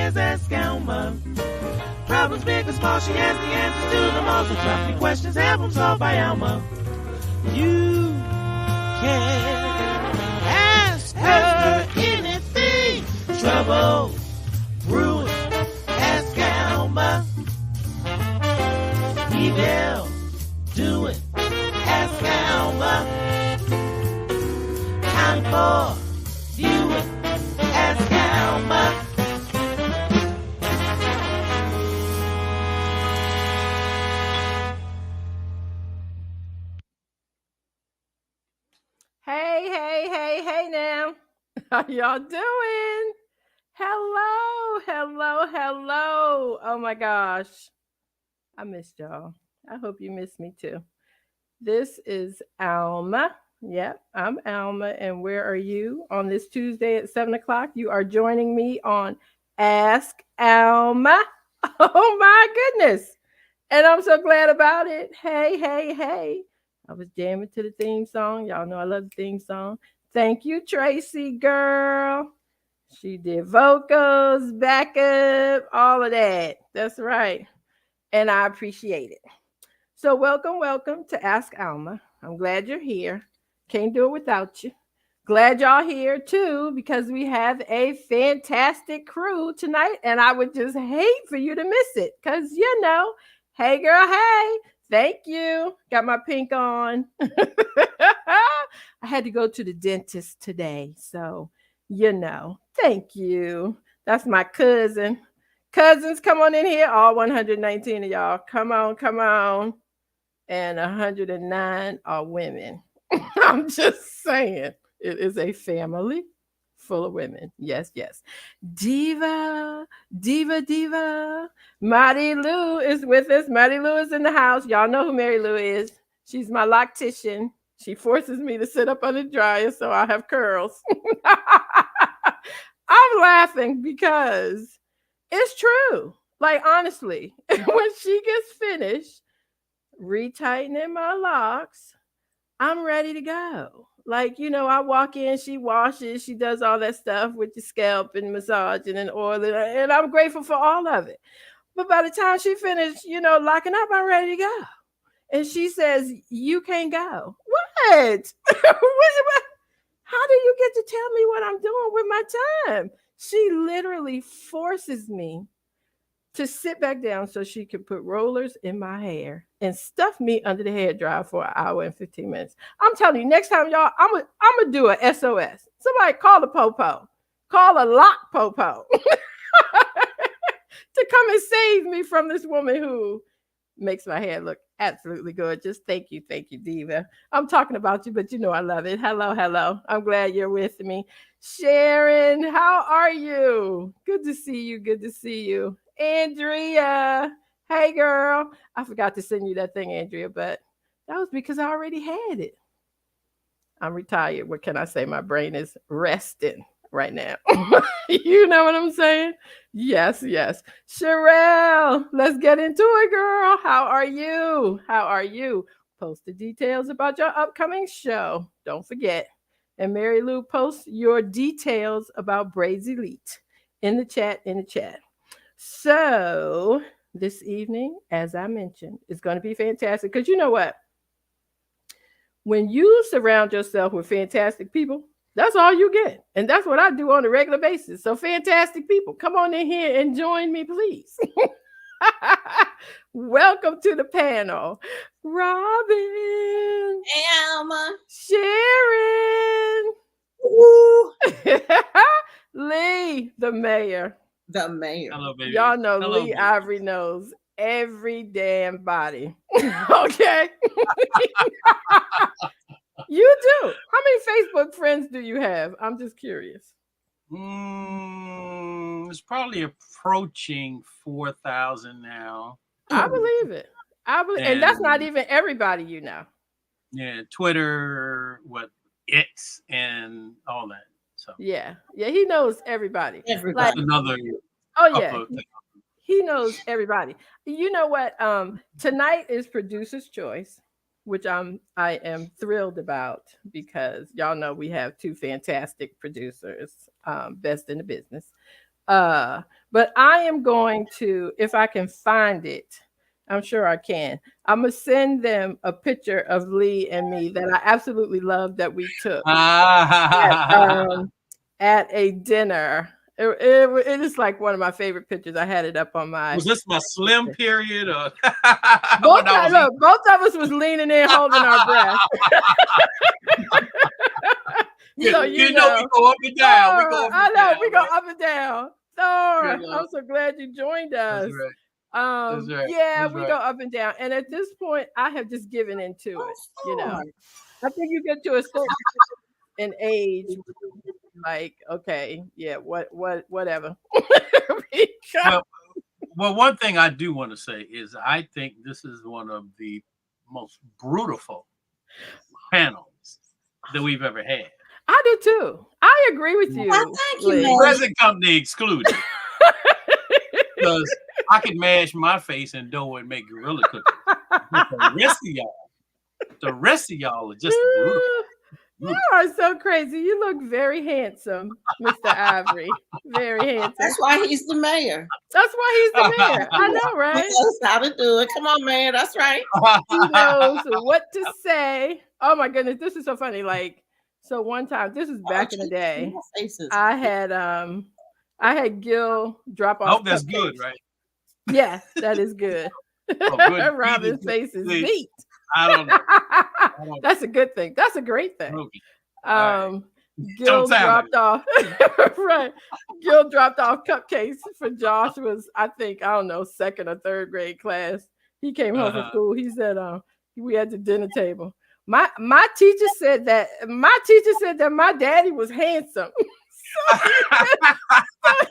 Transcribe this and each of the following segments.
always ask Alma. Problems big or small, she has the answers to them all. So drop your questions, have them solved by Alma. You can ask her anything. Trouble, ruin, ask Alma. Evil, do it, ask Alma. Time for viewing, ask Alma. Hey now. How y'all doing? Hello. Oh my gosh. I missed y'all. I hope you missed me too. This is Alma. Yep, I'm Alma. And where are you? On this Tuesday at 7 o'clock, you are joining me on Ask Alma. Oh my goodness. And I'm so glad about it. Hey. I was jamming to the theme song. Y'all know I love the theme song. Thank you, Tracy, girl. She did vocals, backup, all of that. That's right. And I appreciate it. So welcome to Ask Alma. I'm glad you're here. Can't do it without you. Glad y'all here too, because we have a fantastic crew tonight, and I would just hate for you to miss it. Because hey girl, hey. Thank you. Got my pink on. I had to go to the dentist today. So, thank you. That's my cousin. Cousins, come on in here. All 119 of y'all. Come on. And 109 are women. I'm just saying. It is a family full of women. Yes. Diva. Marty Lou is with us. Marty Lou is in the house. Y'all know who Mary Lou is. She's my loctician. She forces me to sit up on the dryer so I have curls. I'm laughing because it's true. Like, honestly, when she gets finished retightening my locks, I'm ready to go. Like, I walk in, she washes, she does all that stuff with the scalp and massaging and oil, and I'm grateful for all of it. But by the time she finished, locking up, I'm ready to go. And she says, you can't go. What? How do you get to tell me what I'm doing with my time? She literally forces me to sit back down so she could put rollers in my hair and stuff me under the hair dryer for an hour and 15 minutes. I'm telling you, next time, y'all, I'm gonna do a SOS. Somebody call the popo. Call a lock popo to come and save me from this woman who makes my hair look absolutely gorgeous. Thank you, Diva. I'm talking about you, but I love it. Hello. I'm glad you're with me. Sharon, how are you? Good to see you. Andrea, hey girl. I forgot to send you that thing, Andrea, but that was because I already had it. I'm retired. What can I say? My brain is resting right now. You know what I'm saying? Yes. Sherelle, let's get into it, girl. How are you? Post the details about your upcoming show. Don't forget. And Mary Lou, post your details about Braids Elite in the chat. So this evening, as I mentioned, is going to be fantastic. Because you know what? When you surround yourself with fantastic people, that's all you get. And that's what I do on a regular basis. So fantastic people, come on in here and join me, please. Welcome to the panel. Robin. Hey, Alma. Sharon. Woo. Lee, the mayor. Hello, baby. Y'all know Hello, Lee baby. Ivory knows every damn body. Okay. You do. How many Facebook friends do you have? I'm just curious. It's probably approaching 4,000 now. I believe it. And that's not even everybody you know. Yeah, Twitter, X, and all that. So yeah, he knows everybody. Everybody. Like, another. Oh yeah, he knows everybody. You know what? Tonight is Producer's Choice, which I am thrilled about because y'all know we have two fantastic producers, best in the business. But I am going to, if I can find it, I'm sure I can. I'm gonna send them a picture of Lee and me that I absolutely love that we took at a dinner. It is like one of my favorite pictures. I had it up on my. Was this my slim period or? Both of us was leaning in, holding our breath. So you know we go up and down. We go up and down. Thor, I'm so glad you joined us. That's right. Yeah, we go up and down. And at this point, I have just given into it. You know, I think you get to a certain an age, like, okay, yeah, whatever. Well, one thing I do want to say is I think this is one of the most brutal panels that we've ever had. I do too. I agree with you. Well, thank you, Present company excluded. Because I can mash my face in dough and make gorilla cookies. But the rest of y'all are just brutal. You are so crazy. You look very handsome, Mr. Ivory. Very handsome. That's why he's the mayor. That's why he's the mayor. I know, right? He knows how to do it. Come on, mayor. That's right. He knows what to say. Oh my goodness, this is so funny. Like, so one time, this is back in the day. I had Gill drop off. I hope that's good, right? Yeah, that is good. Good. Robin's face is beat. I don't know. That's a good thing. That's a great thing. Okay. Gil dropped off. Right. Gil dropped off cupcakes for Josh was, I think, I don't know, second or third grade class. He came home from school. He said, we had the dinner table. My teacher said that my daddy was handsome. So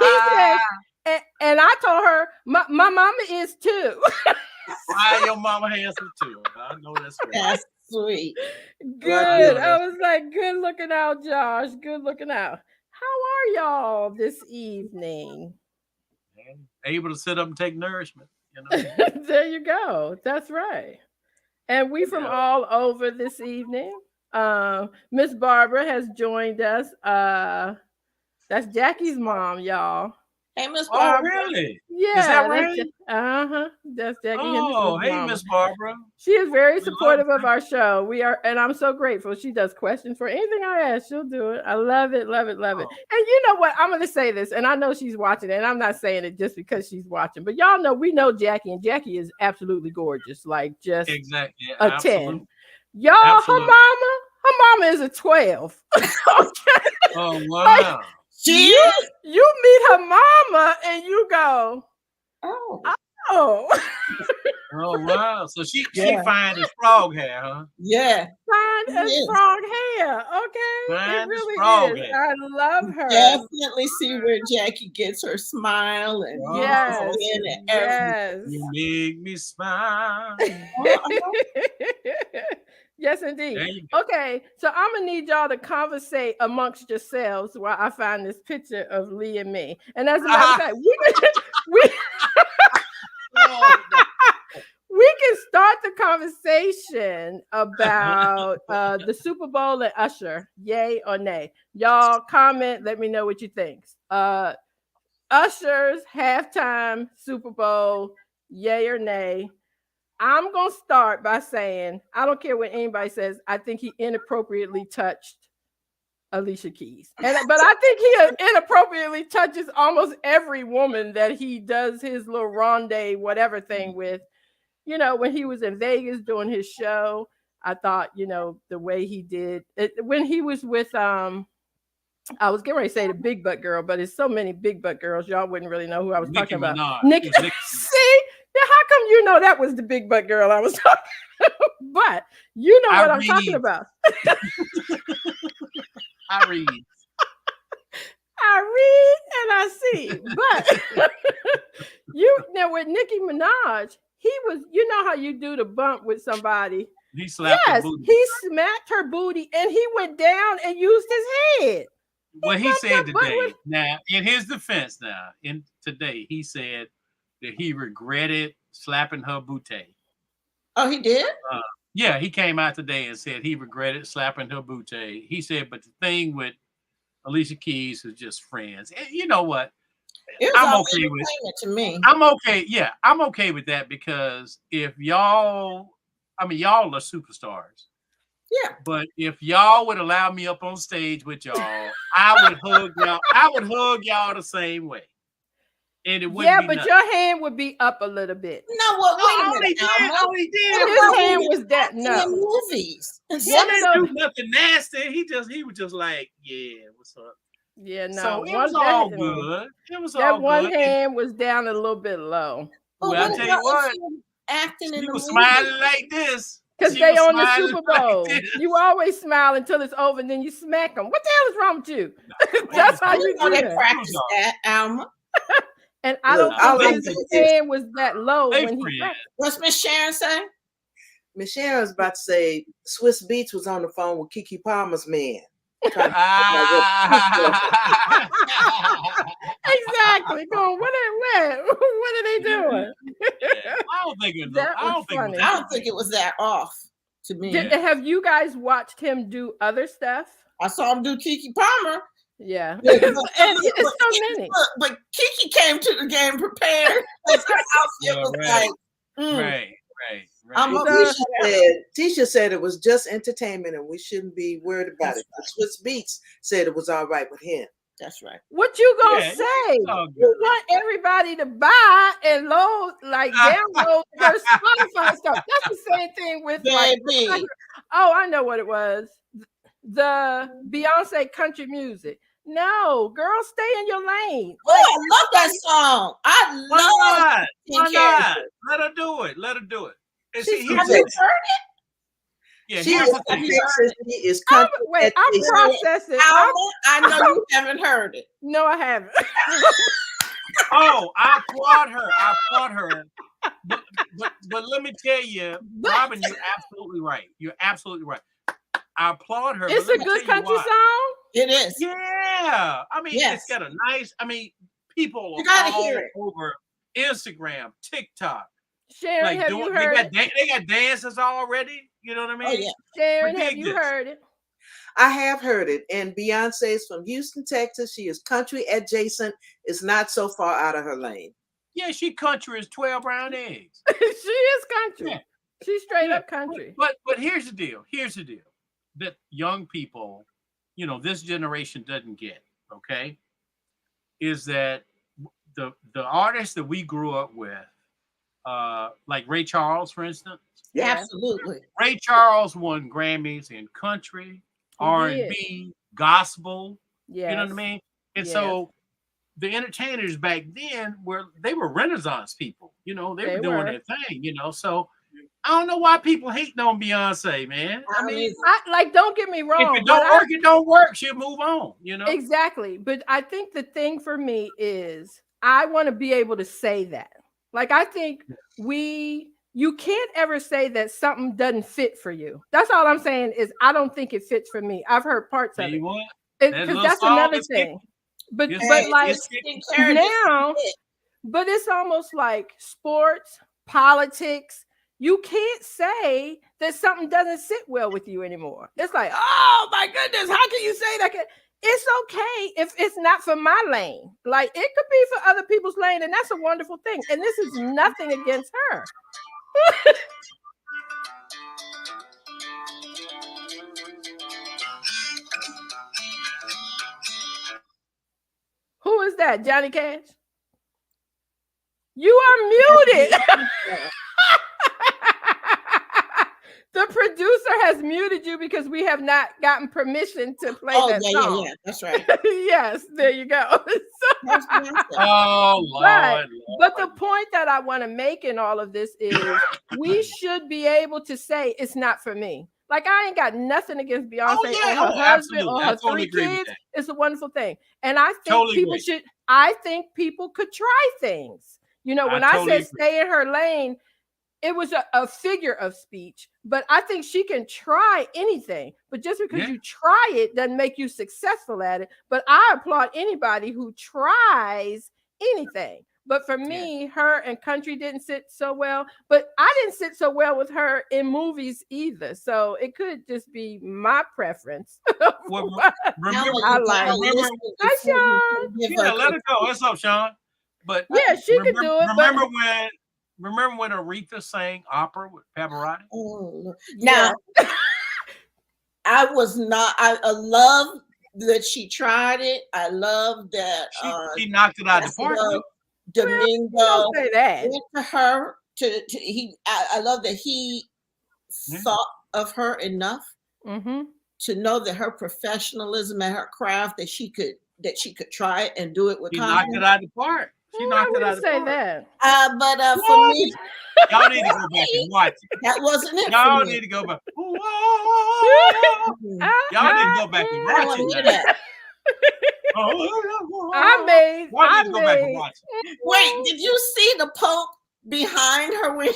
he said, and I told her, my mama is too. Why your mama handsome too? I know that's right. That's sweet. Good. I was like, good looking out, Josh. Good looking out. How are y'all this evening? Able to sit up and take nourishment. You know? There you go. That's right. And we from all over this evening. Miss Barbara has joined us. That's Jackie's mom, y'all. Hey, Miss Barbara. Oh, really? Yeah. Is that right? That's Jackie. Oh, hey, Miss Barbara. She is very supportive of our show. We are, and I'm so grateful. She does questions for anything I ask. She'll do it. I love it, love it, love it. And you know what? I'm going to say this, and I know she's watching it, and I'm not saying it just because she's watching, but y'all know, we know Jackie, and Jackie is absolutely gorgeous. Like, just exactly. A 10. Y'all, her mama is a 12. Okay. Oh, wow. You meet her mama and you go, oh, oh wow! So she fine as frog hair, huh? Yeah, fine as frog hair. Okay, fine it really frog is. Hair. I love her. Definitely see where Jackie gets her smile and yes. You make me smile. Yes, indeed. Okay, so I'm gonna need y'all to conversate amongst yourselves while I find this picture of Lee and me. And as a matter of fact, we can start the conversation about the Super Bowl and Usher. Yay or nay? Y'all comment. Let me know what you think. Usher's halftime Super Bowl. Yay or nay? I'm going to start by saying, I don't care what anybody says, I think he inappropriately touched Alicia Keys. But I think he inappropriately touches almost every woman that he does his little ronde whatever thing with. You know, when he was in Vegas doing his show, I thought, you know, the way he did it, when he was with, I was getting ready to say the big butt girl, but it's so many big butt girls, y'all wouldn't really know who I was talking about. Nikki. See? How come you know that was the big butt girl I was talking about? But you know what I'm talking about. I read and I see. But you now with Nicki Minaj, he was, you know how you do the bump with somebody. He slapped her booty. He smacked her booty and he went down and used his head. Well, he said today, now in his defense today, he said that he regretted slapping her booty. Oh, he did? Yeah, he came out today and said he regretted slapping her booty. He said, but the thing with Alicia Keys is just friends. And you know what? It was I'm all okay with. entertainment to me. I'm okay. Yeah, I'm okay with that because if y'all, I mean, y'all are superstars. Yeah. But if y'all would allow me up on stage with y'all, I would hug y'all. I would hug y'all the same way, and it wouldn't Yeah, be but nothing. your hand would be up a little bit. No, well, wait a I only minute, did. Alma. I only did. His hand was that In no. movies. He Yeah, didn't so- do nothing nasty. He was just like, yeah, what's up? Yeah, no. So it one- was that- all good. It was That all one good. hand was down a little bit low. But Well, I what tell you about what, if she was acting in she the was movie? smiling like this. Because She they was on the smiling Super like Bowl. this. You always smile until it's over, and then you smack them. What the hell is wrong with you? it That's was how good. you You know do they that. practice all that, Alma. And I Look, don't all think I'm his saying is, hand was that low They when he friends. practiced. What's Miss Sharon say? Miss Sharon's about to say Swiss Beats was on the phone with Keke Palmer's man. Exactly. Going, what are they doing? I don't think it was. That I was don't think it was. funny. I don't think it was that off to me. Have you guys watched him do other stuff? I saw him do Keke Palmer. Yeah. Yeah, And it's so many. But Keke came to the game prepared. Like, her outfit was right. like, Right. I'm So- Tisha said it was just entertainment and we shouldn't be worried about That's it. The Swiss Beats said it was all right with him. That's right. What you gonna Yeah, say? it's all You good. want everybody to buy and load, like download her Spotify stuff. That's the same thing with like. Baby. Oh, I know what it was. The Beyonce country music. No, girl, stay in your lane. Oh, I love that song. I Why love not? Why King not? Character. Let her do it. Let her do it. And She's see, from here's Have you the heard thing. it? Yeah, She here's is the from thing. Texas. She is I'm, country. wait, I'm adjacent. processing. Alma, I know you haven't heard it. No, I haven't. Oh, I applaud her. I applaud her. But let me tell you, Robin, you're absolutely right. You're absolutely right. I applaud her. It's but let a me good tell you country why. song. It is. Yeah. I mean, Yes. it's got a nice, people You are gotta all hear it. over Instagram, TikTok. Sharon, Like have doing, you heard it? they got dances already. You know what I mean? Oh, yeah. Sharon, have dig you this. heard it? I have heard it. And Beyonce's from Houston, Texas. She is country adjacent. It's not so far out of her lane. Yeah, she country is 12 brown eggs. She is country. Yeah. She's straight Yeah, up country. But here's the deal. Here's the deal that young people, this generation doesn't get, okay? Is that the artists that we grew up with, like Ray Charles, for instance. Yeah. Absolutely. Ray Charles won Grammys in country, He R&B, gospel. Yes. You know what I mean? And Yes. so the entertainers back then were Renaissance people. They were They doing were. their thing. So I don't know why people hating on Beyonce, man. I mean, Don't get me wrong. if it don't work, it don't work. She'll move on. Exactly. But I think the thing for me is I want to be able to say that. Like, I think you can't ever say that something doesn't fit for you. That's all I'm saying is I don't think it fits for me. I've heard parts of it. Because that's another thing. But like now, but it's almost like sports, politics. You can't say that something doesn't sit well with you anymore. It's like, oh my goodness, how can you say that? It's okay if it's not for my lane. Like, it could be for other people's lane, and that's a wonderful thing. And this is nothing against her. Who is that? Johnny Cash? You are muted. The producer has muted you because we have not gotten permission to play that song. Yeah, that's right. Yes, there you go. Oh, Lord. But the point that I want to make in all of this is we should be able to say it's not for me. Like, I ain't got nothing against Beyonce or her husband or her three kids. It's a wonderful thing. And I think people could try things. When I said stay in her lane, it was a figure of speech, but I think she can try anything. But just because you try it doesn't make you successful at it. But I applaud anybody who tries anything, But for me, her and country didn't sit so well. But I didn't sit so well with her in movies either. So it could just be my preference. Well, Alma, remember, I you like- gotta listen Hi, before you Sean. give yeah, her let her go. What's up, Sean? But Yeah, she could do it. remember when Aretha sang opera with Pavarotti? Oh, Lord. Yeah. Now, I was not. I love that she tried it. I love that She knocked it out of the park. Domingo Don't say that. went to her I love that he Yeah. thought of her enough Mm-hmm. to know that her professionalism and her craft that she could try it and do it with She knocked it confidence. out of the park. She I knocked it out wouldn't of the say park. that. But for me, Y'all need to go back and watch it. that wasn't it. Y'all for need me. to go back. Mhm. Y'all need to go back and I don't watch want to it. hear now. that. I made. Y'all I need to go back and made. watch it. Wait, did you see the Pope behind her when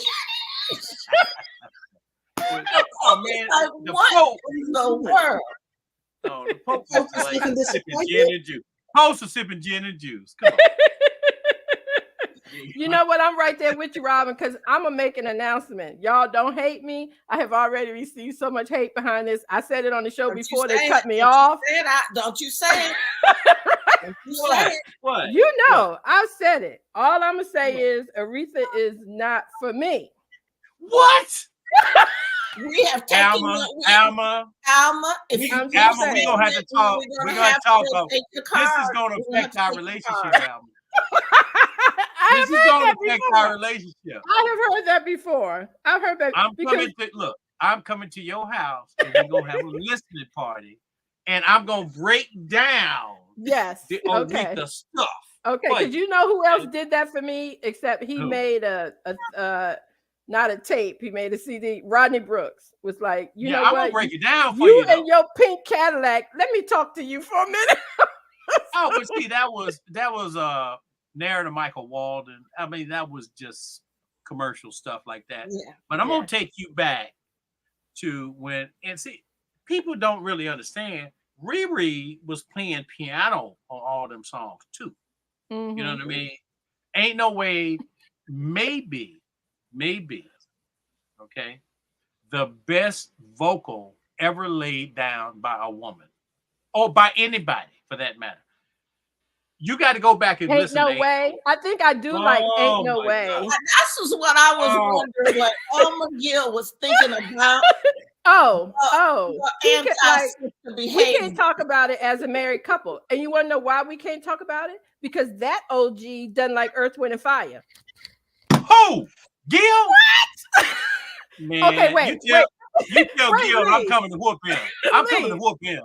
Oh man, like, the what Pope. in the world? Oh, the Pope Pope was was like looking sipping disappointed. gin and juice. Pope's was sipping gin and juice. Come on. You know what? I'm right there with you, Robin, because I'm gonna make an announcement. Y'all don't hate me. I have already received so much hate behind this. I said it on the show Don't you before say they cut it. me Don't you off. say it. Don't you say it. Don't you say What? it. What? You know, I've said it. All I'm gonna say is Aretha is not for me. What? We have taken Alma. if you I'm just Alma, saying. we're gonna have to talk. We're gonna have to talk about take the this. Is card. gonna We're gonna affect our take the relationship, card. Alma. I This have is heard gonna that affect before. our relationship. I have heard that before. I've heard that I'm coming to your house and we're gonna have a listening party, and I'm gonna break down yes. the Okay. Aretha stuff. Okay, But- because you know who else did that for me? Except he Who? made a not a tape. He made a CD. Rodney Brooks was like, you know I'm what? gonna break it down for You you. and your pink Cadillac. Let me talk to you for a minute. Oh, but see, that was narrative Michael Walden. I mean, that was just commercial stuff like that. Yeah. But I'm Yeah. gonna take you back to when, and see, people don't really understand. Riri was playing piano on all them songs too. You know what I mean? Ain't no way, maybe, okay, the best vocal ever laid down by a woman, or by anybody for that matter. You got to go back and Ain't listen. no to way. I think I do like Ain't No my Way. God. This is what I was Oh. wondering what Alma Gill was thinking about Oh, the he could, like, anti-sister we behavior. can't talk about it as a married couple. And you want to know why we can't talk about it? Because that OG doesn't like Earth, Wind, and Fire. Who? Gill? What? Man, Okay, wait. You tell Wait, Gill I'm please. coming to whoop him. I'm coming to whoop him.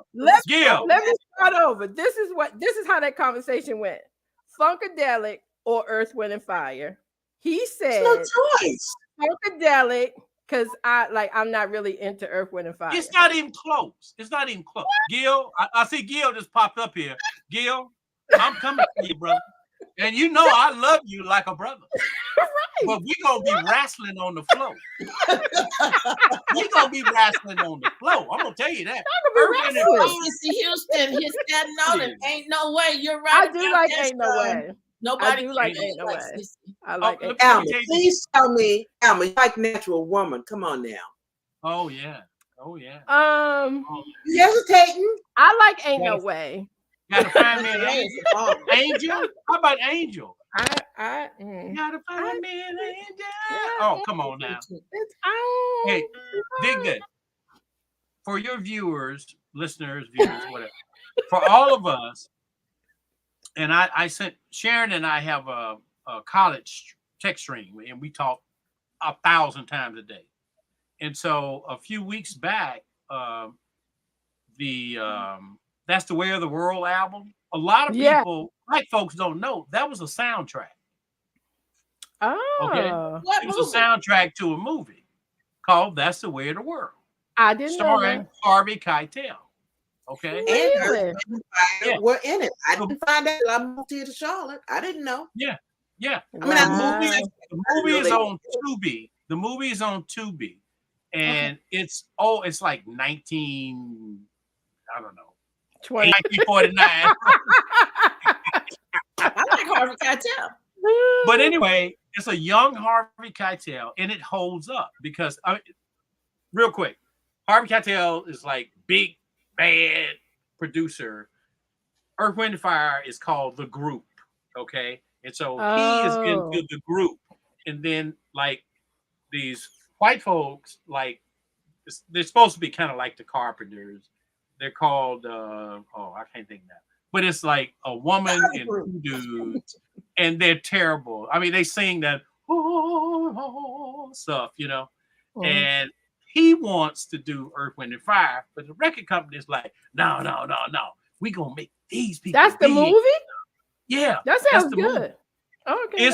Gill. Let me start over. This is how that conversation went. Funkadelic or Earth, Wind, and Fire. He said No choice. Funkadelic because I'm not really into Earth, Wind, and Fire. It's not even close. It's not even close. Gil, I see Gil just popped up here. Gil, I'm coming to you, brother. And you know I love you like a brother. Right. But we're going to be wrestling on the floor. We're going to be wrestling on the floor. I'm going to tell you that. Urban and Fire. See, Houston hit that note and ain't no way. You're I right. do about like that, Ain't No son. Way. Nobody I do like can Ain't No like Way. Sissy. I like Oh, it. look. Alma, please tell me, Alma, you like Natural Woman. Come on now. Oh, yeah. Oh, yeah. You hesitating? I like Ain't No Way. Gotta find me an Yes, angel. it's all. Angel? How about Angel? I Gotta find me an angel. Yeah. Oh, come on now. Hey, dig that. For your viewers, listeners, whatever. For all of us, and I sent Sharon and I have a college text string, and we talk 1,000 times a day. And so a few weeks back, That's the Way of the World album. A lot of people, like folks, don't know that was a soundtrack. Oh, Okay, What it was movie? a soundtrack to a movie called "That's the Way of the World," I didn't know starring that. Harvey Keitel. Okay, And Really? Earth, Wind, and Fire Yeah. were in it. I didn't find out till I moved here to Charlotte. I didn't know. yeah. I mean, I Wow. moved here. The movie is on Tubi. The movie is on Tubi, and it's like 20. 1949. I like Harvey Keitel. But anyway, it's a young Harvey Keitel, and it holds up because, real quick, Harvey Keitel is like big, bad producer. Earth, Wind, and Fire is called The Group, okay? And so he is into The Group. And then, like, these white folks, like, they're supposed to be kind of like the Carpenters. They're called, I can't think now. But it's like a woman and two dudes, and they're terrible. I mean, they sing that stuff, you know? And he wants to do Earth, Wind, and Fire, but the record company is like, no. We gonna make these people. That's the movie? Yeah. That sounds good. Movie. Okay.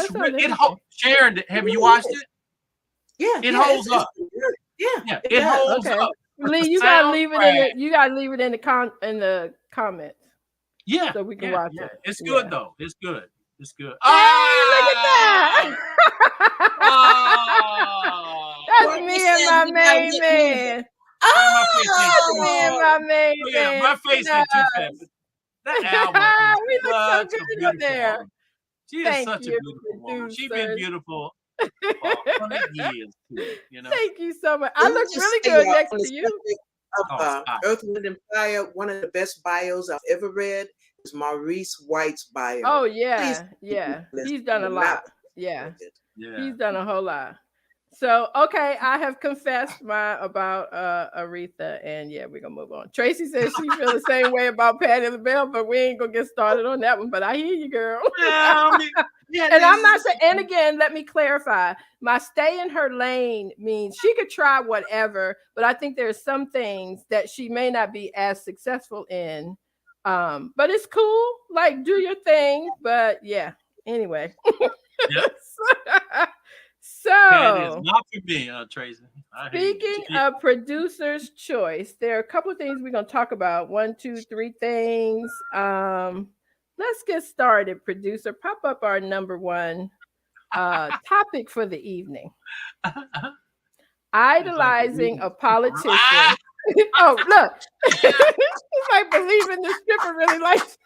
Sharon, have you watched it? Yeah. It holds up. Yeah. It holds up. Lee, you gotta leave it in the comments. Yeah. So we can watch it. It's good though. It's good. It's good. Hey, look at that. That's me and my main man. Me and my main man. My face is too fat. That we look so good up there. Woman. She is such a beautiful woman. She's been beautiful for 100 years too, you know. Thank you so much. I look really good next to you. Earth, Wind, and Fire. One of the best bios I've ever read is Maurice White's bio. Oh yeah, he's done a lot. Yeah, he's done a whole lot. So okay, I have confessed about Aretha, and we're gonna move on. Tracy says she feels the same way about Patti LaBelle, but we ain't gonna get started on that one. But I hear you, girl. And I'm not saying. And again, let me clarify: my stay in her lane means she could try whatever, but I think there's some things that she may not be as successful in. But it's cool. Like, do your thing. But anyway. Yep. So that is not for me, Tracy. Speaking of producer's choice, there are a couple of things we're going to talk about. 1, 2, 3 things. Let's get started, producer. Pop up our number one topic for the evening. Idolizing a politician. Oh, look. It's like believing the stripper really likes.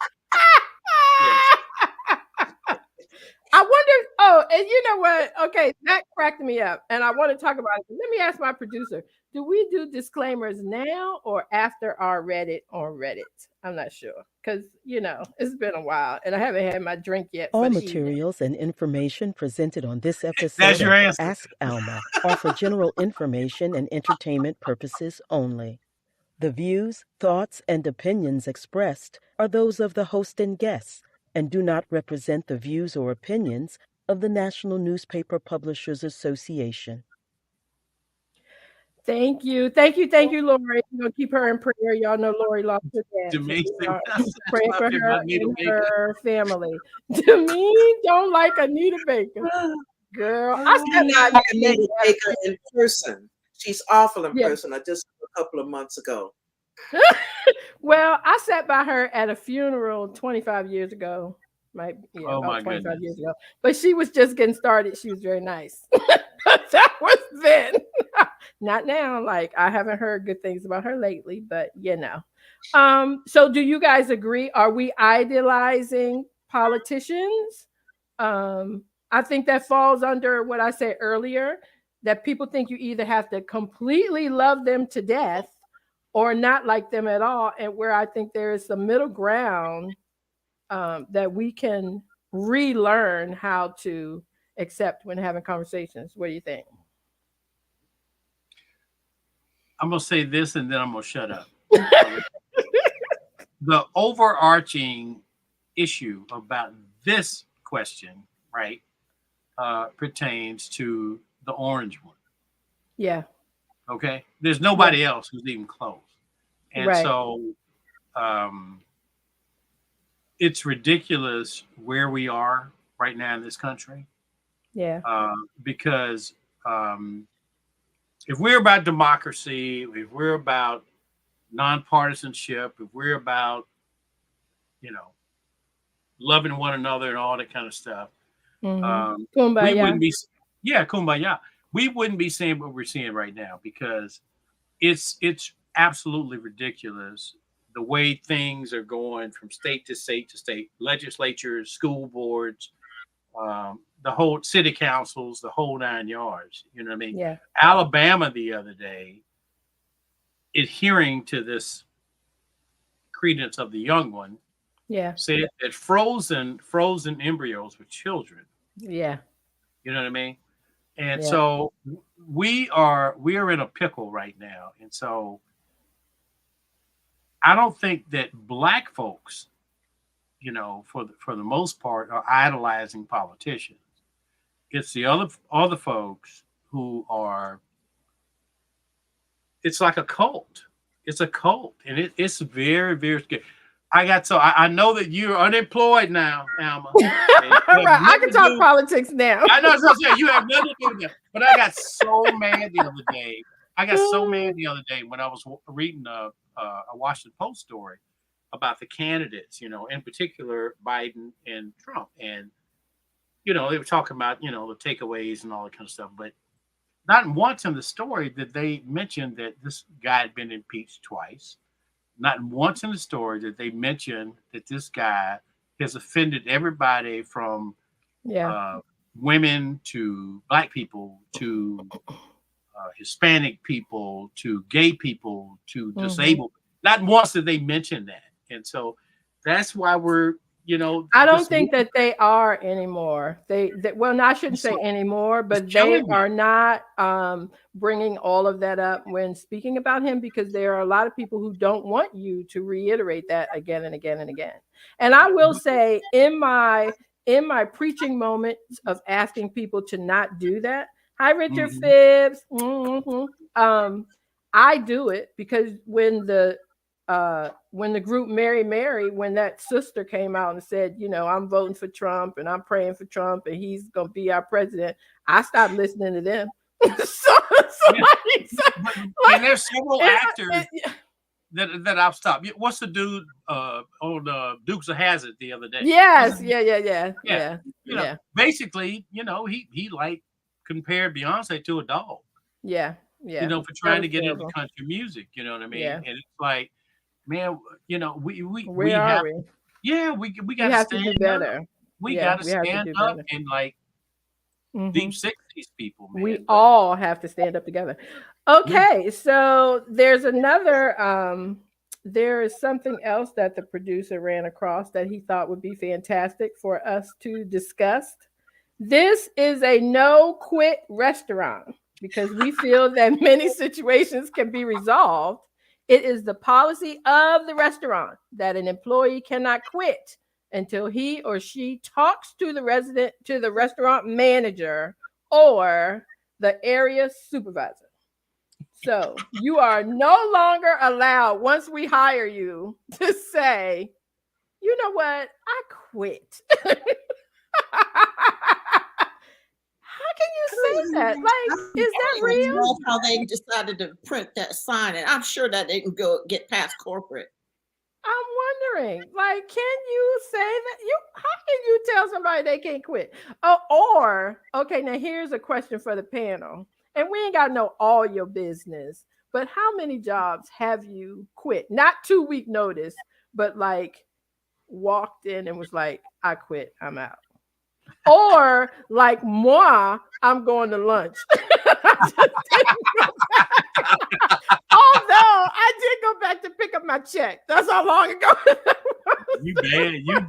I wonder, and you know what? Okay, that cracked me up, and I want to talk about it. Let me ask my producer, do we do disclaimers now or after our Reddit on Reddit? I'm not sure, because, it's been a while, and I haven't had my drink yet. All materials and information presented on this episode That's your answer. Ask Alma are for general information and entertainment purposes only. The views, thoughts, and opinions expressed are those of the host and guests, and do not represent the views or opinions of the National Newspaper Publishers Association. Thank you, Lori. We're gonna keep her in prayer. Y'all know Lori lost her dad. Pray for her and her family. Demeen don't like Anita Baker. Girl, I said not Anita Baker in person. She's awful in person. I just a couple of months ago. Well, I sat by her at a funeral 25 years ago. About 25 years ago. But she was just getting started. She was very nice. But that was then. Not now. Like, I haven't heard good things about her lately, but So do you guys agree? Are we idolizing politicians? I think that falls under what I said earlier, that people think you either have to completely love them to death or not like them at all, and where I think there is some middle ground that we can relearn how to accept when having conversations. What do you think? I'm going to say this and then I'm going to shut up. The overarching issue about this question, right, pertains to the orange one. Yeah. Okay. There's nobody else who's even close. And so it's ridiculous where we are right now in this country. Yeah. Because if we're about democracy, if we're about nonpartisanship, if we're about, loving one another and all that kind of stuff, kumbaya. We wouldn't be, kumbaya. We wouldn't be seeing what we're seeing right now, because it's absolutely ridiculous the way things are going from state to state to state, legislatures, school boards, the whole city councils, the whole 9 yards. You know what I mean? Yeah. Alabama the other day, adhering to this credence of the young one, Yeah. said that frozen embryos were children. Yeah. You know what I mean? And Yeah. so we are in a pickle right now. And so I don't think that Black folks, you know, for the most part, are idolizing politicians. It's the other folks who are. It's like a cult. It's a cult, and it's very, very scary. I know that you're unemployed now, Alma. Right. I can talk politics now. I know, so you have nothing to do with that. But I got so mad the other day. When I was reading a Washington Post story about the candidates, you know, in particular Biden and Trump, and you know they were talking about the takeaways and all that kind of stuff, but not once in the story did they mention that this guy had been impeached twice. Not once in the story did they mention that this guy has offended everybody from women to Black people to Hispanic people to gay people to disabled. Not once did they mention that. And so that's why we're, I don't think that they are anymore. Well, I shouldn't say anymore, but they are not bringing all of that up when speaking about him, because there are a lot of people who don't want you to reiterate that again and again and again. And I will say in my preaching moments of asking people to not do that, hi, Richard Phibbs. I do it because when the group Mary, when that sister came out and said, I'm voting for Trump and I'm praying for Trump and he's going to be our president, I stopped listening to them. And there's several actors that I've stopped. What's the dude on Dukes of Hazzard the other day? Yes. Yeah. Basically, he like compared Beyonce to a dog. Yeah. For trying to get into country music. You know what I mean? Yeah. And it's like, man, we have to do better. We got to stand up and like deep six these people, man. We all have to stand up together. Okay, so there's another there is something else that the producer ran across that he thought would be fantastic for us to discuss. This is a no-quit restaurant because we feel that many situations can be resolved. It is the policy of the restaurant that an employee cannot quit until he or she talks to the restaurant manager or the area supervisor. So you are no longer allowed, once we hire you, to say, you know what, I quit. How can you say that? Like, is that real? That's how they decided to print that sign, and I'm sure that didn't get past corporate. I'm wondering, like, can you say that? How can you tell somebody they can't quit? Okay, now here's a question for the panel. And we ain't got to know all your business, but how many jobs have you quit? Not 2-week notice, but like walked in and was like, I quit, I'm out. Or like moi, I'm going to lunch. Although I did go back to pick up my check. That's how long ago. You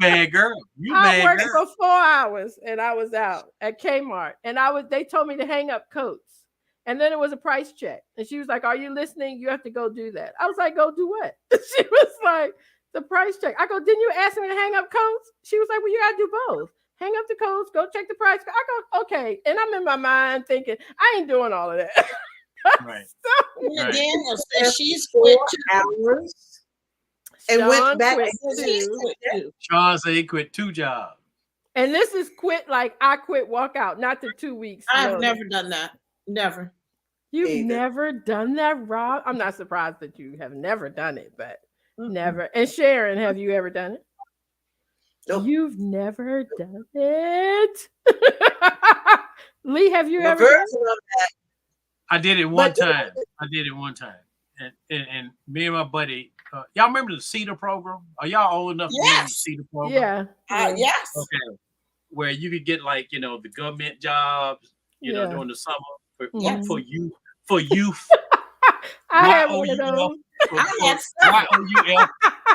bad girl. I worked for 4 hours and I was out at Kmart. And they told me to hang up coats. And then it was a price check. And she was like, are you listening? You have to go do that. I was like, go do what? She was like, the price check. I go, didn't you ask me to hang up coats? She was like, well, you got to do both. Hang up the coats, go check the price. I go, okay. And I'm in my mind thinking, I ain't doing all of that. Right. Daniel says she's quit 2 hours and went back to Sean said he quit 2 jobs. And this is quit like I quit, walk out, not the 2 weeks. I've never done that. Never. You've never done that, Rob? I'm not surprised that you have never done it, but never. And Sharon, have you ever done it? Nope. You've never done it. Lee, have you ever done it? I did it one time. And me and my buddy, y'all remember the CETA program? Are y'all old enough to remember the CETA program? Yeah. Yes. Okay. where you could get like, the government jobs, Yeah. during the summer for, Yes. for youth, for youth. I had one of those. I had some. YOUF.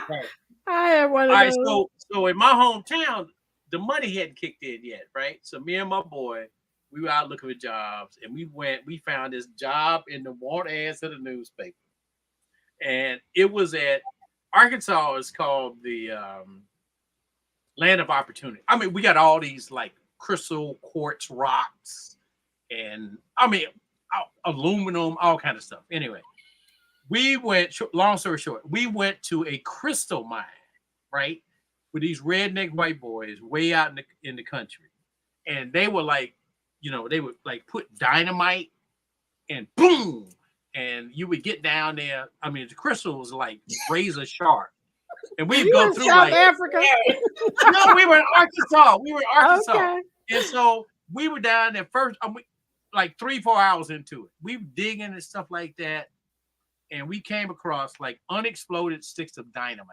Right. I had one All of right, those. so in my hometown, the money hadn't kicked in yet, right? So me and my boy, we were out looking for jobs, and we found this job in the want ads of the newspaper. And it was at Arkansas, is called the Land of Opportunity. I mean, we got all these like crystal quartz rocks, and aluminum, all kind of stuff. Anyway, we went, long story short, we went to a crystal mine, right? With these redneck white boys way out in the country. And they were like, they would like put dynamite and boom. And you would get down there. I mean, the crystal was like razor sharp. And we'd You go in through South like Africa? no, we were in Arkansas. Okay. And so we were down there first, like 3-4 hours into it. We were digging and stuff like that. And we came across like unexploded sticks of dynamite.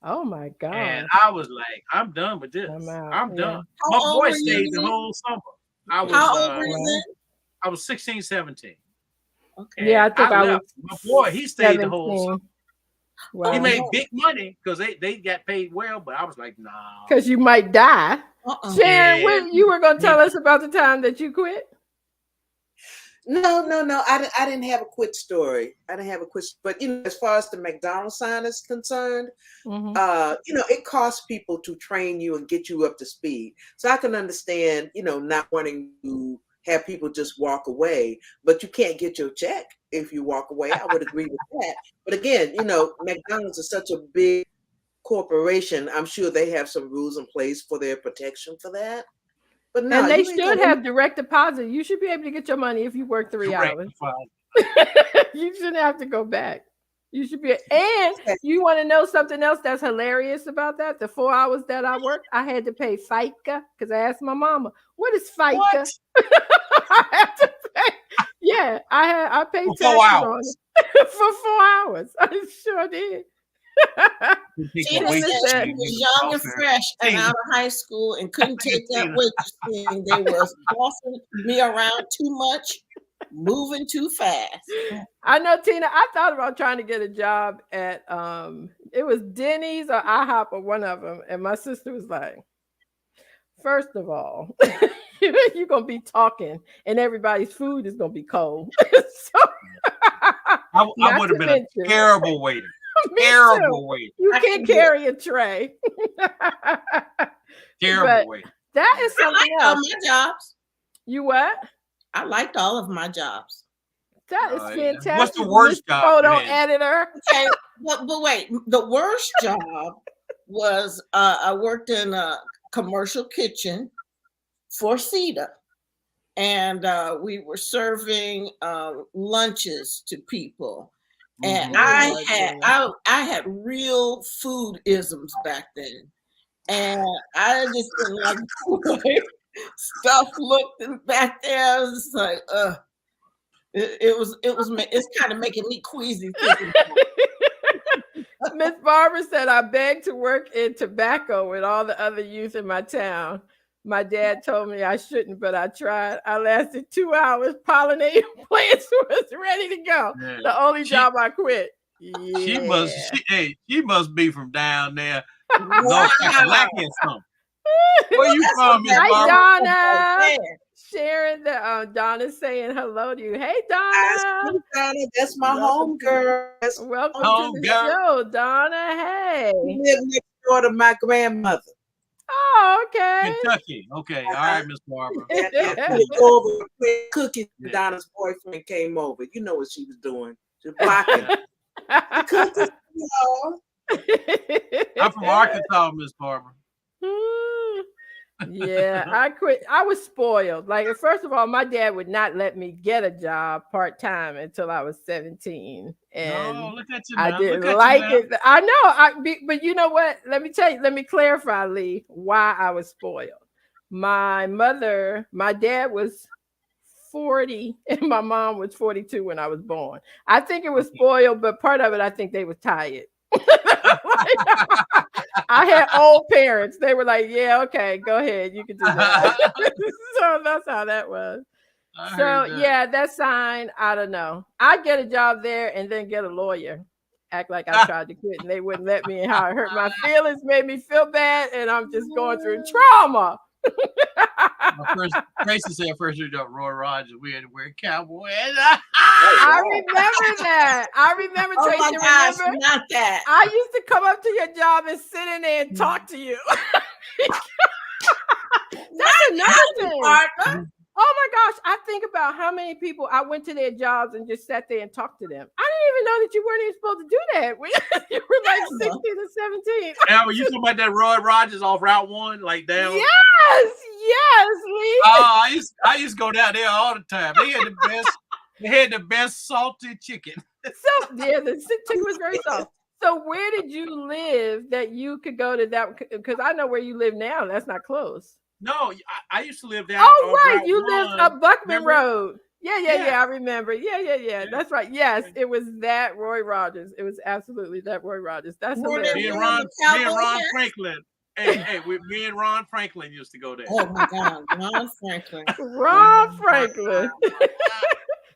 Oh my God. And I was like, I'm done with this. I'm done. How My old boy were stayed you? the whole summer. How old were you then? I was 16, 17. Okay. Yeah, I think I was left. My boy, he stayed the whole 17. summer. Wow. He made big money because they got paid well, but I was like, nah. Because you might die. Sharon, Yeah. you were going to tell us about the time that you quit? No. I didn't have a quit story. I didn't have a quit. But as far as the McDonald's sign is concerned, it costs people to train you and get you up to speed. So I can understand, not wanting to have people just walk away, but you can't get your check if you walk away. I would agree with that. But again, McDonald's is such a big corporation. I'm sure they have some rules in place for their protection for that. But no, and they should have direct deposit. You should be able to get your money if you work 3 hours. You shouldn't have to go back. You should be. And you want to know something else that's hilarious about that? The 4 hours that I worked, I had to pay FICA because I asked my mama, "What is FICA?" What? I had to pay. Yeah, I paid taxes on it for 4 hours. I sure did. Tina said she was young and fresh and out of high school and couldn't take that waitress thing. They was bossing me around too much, moving too fast. I know, Tina. I thought about trying to get a job at it was Denny's or IHOP or one of them, and my sister was like, first of all, you're gonna be talking, and everybody's food is gonna be cold. So I would have been a terrible waiter. Terrible waiter. You can't carry a tray. Terrible waiter. That is something else. All my jobs. You what? I liked all of my jobs. That is fantastic. Yeah. What's the worst job? Photo editor. Okay, but wait, the worst job was I worked in a commercial kitchen for CETA, and we were serving lunches to people. And I had real food isms back then, and I just didn't like the way stuff looked back there. I was like, it's kind of making me queasy. Miss Barbara said, I begged to work in tobacco with all the other youth in my town. My dad told me I shouldn't, but I tried. I lasted 2 hours pollinating plants was ready to go. Yeah. The only job I quit. Yeah. She must be from down there. North Carolina or something. Where you from, Miss Barbara? Hi, Donna. Sharon, Donna's saying hello to you. Hey, Donna. Donna, that's my home girl. Welcome to the show, Donna. Hey. You live next door to my grandmother. Oh, okay. Kentucky. Okay. All right, Miss Barbara. Go over cookies. Yeah. Donna's boyfriend came over. You know what she was doing. She was blocking cookies. I'm from Arkansas, Miss Barbara. Yeah, I quit. I was spoiled. Like, first of all, my dad would not let me get a job part-time until I was 17. And look at you now. I didn't like it. I know. But you know what? Let me clarify, Lee, why I was spoiled. My dad was 40 and my mom was 42 when I was born. I think it was spoiled, but part of it, I think they were tired. I had old parents. They were like, "Yeah, okay, go ahead, you can do that." So that's how that was. So yeah, that sign. I don't know. I'd get a job there and then get a lawyer. Act like I tried to quit and they wouldn't let me. And how it hurt my feelings, made me feel bad, and I'm just going through trauma. Tracy said first we got Roy Rogers. We had to wear cowboy. I remember that. I remember Oh Tracy. my gosh, Remember? not that. I used to come up to your job and sit in there and talk to you. That's another thing. Partner. Oh my gosh, I think about how many people I went to their jobs and just sat there and talked to them. I didn't even know that you weren't even supposed to do that. You were like 16 or 17. Alma, you talking about that Roy Rogers off Route 1, like down? Yes, Lee. Oh, I used to go down there all the time. They had the best salted chicken. So yeah, the chicken was very soft. So where did you live that you could go to that? Because I know where you live now. That's not close. No, I used to live down. Oh, right. Route You 1. lived up Buckman Remember? Road. Yeah. I remember. Yeah. That's right. Yes, it was that Roy Rogers. It was absolutely that Roy Rogers. That's hilarious. Me and Ron Franklin. Hey, me and Ron Franklin used to go there. Oh my God, Ron Franklin. Ron Franklin.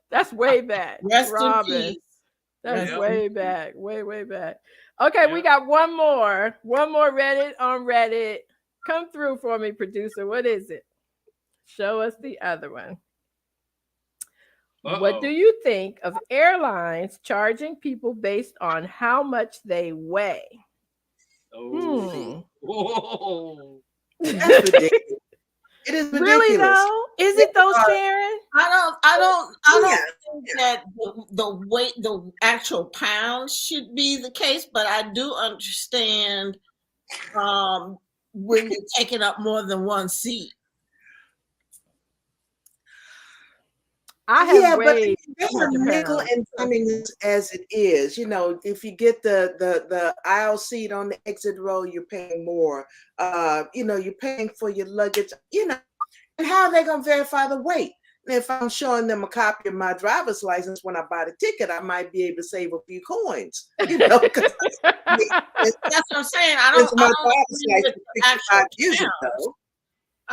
That's way back. Rest Robin. in peace. That's Yep. way back. Way back. Okay, we got one more. One more Reddit on Reddit. Come through for me, producer. What is it? Show us the other one. What do you think of airlines charging people based on how much they weigh? That's ridiculous. It is ridiculous. Really though? Is it though, Sharon? I don't think that the actual pounds should be the case, but I do understand when you're taking up more than one seat. I have but weighed they're nickel and diming this as it is. You know, if you get the aisle seat on the exit row, you're paying more. You know, you're paying for your luggage. You know, and how are they gonna verify the weight? And if I'm showing them a copy of my driver's license when I buy the ticket, I might be able to save a few coins. You know, that's what I'm saying. I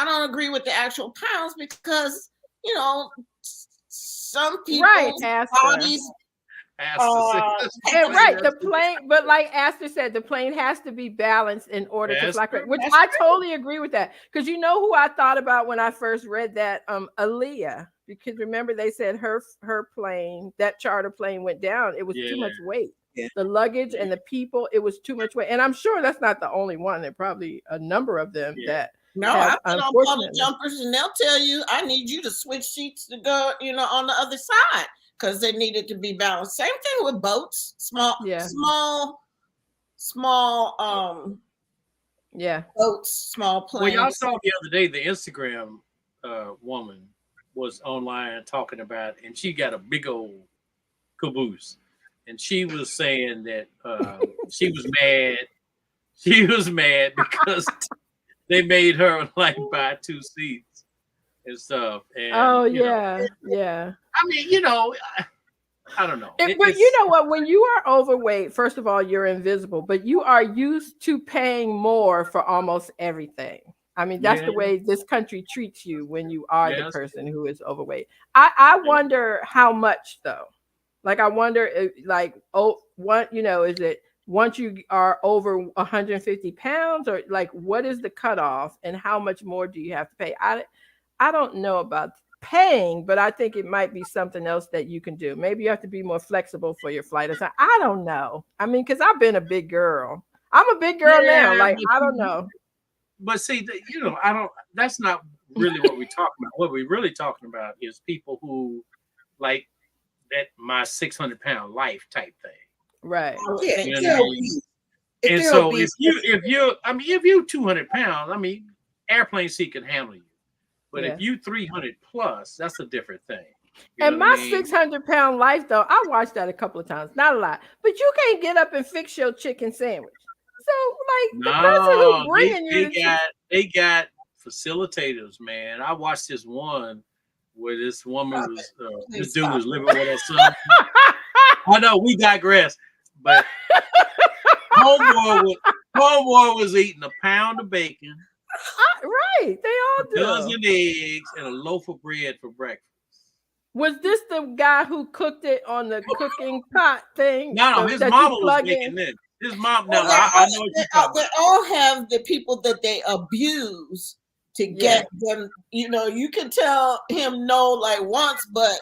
don't agree with the actual pounds because you know some people's bodies. The plane, but like Aster said, the plane has to be balanced in order to fly correct, which I totally agree with that. Because you know who I thought about when I first read that? Aaliyah. Because remember they said her plane, that charter plane went down. It was too much weight. Yeah. The luggage and the people, it was too much weight. And I'm sure that's not the only one. There are probably a number of them that. No, I've been on public jumpers and they'll tell you, I need you to switch seats to go, you know, on the other side because they needed to be balanced. Same thing with boats, small boats, small planes. Well, y'all saw the other day the Instagram woman was online talking about, and she got a big old caboose, and she was saying that she was mad. She was mad because they made her like buy 2 seats and stuff. And, I mean, you know, I don't know. But you know what? When you are overweight, first of all, you're invisible, but you are used to paying more for almost everything. I mean, that's the way this country treats you when you are the person who is overweight. I wonder how much though. Like, I wonder if, like, is it once you are over 150 pounds or like, what is the cutoff and how much more do you have to pay? I don't know about paying, but I think it might be something else that you can do. Maybe you have to be more flexible for your flight. I don't know. I mean, because I've been a big girl. I'm a big girl now. Like, I don't know. But see, you know, that's not really what we're talking about. What we're really talking about is people who like that my 600-pound life type thing. Right. Yeah. You know? And so if you're 200 pounds, I mean, airplane seat can handle you. But if you 300 plus, that's a different thing. And my 600-pound life, though, I watched that a couple of times, not a lot. But you can't get up and fix your chicken sandwich. So, like, the person who's bringing they got facilitators, man. I watched this one where this woman was, this dude was living with her son. I know we digress, but homeboy Homeboy was eating a pound of bacon, Right, they all a do. dozen eggs, and a loaf of bread for breakfast. Was this the guy who cooked it on the cooking pot thing? No, his that mama you was plug making in? this. His mom. Well, No, I know what you're talking they about. all have the people that they abuse to Yeah. get them. You know, you can tell him no like once, but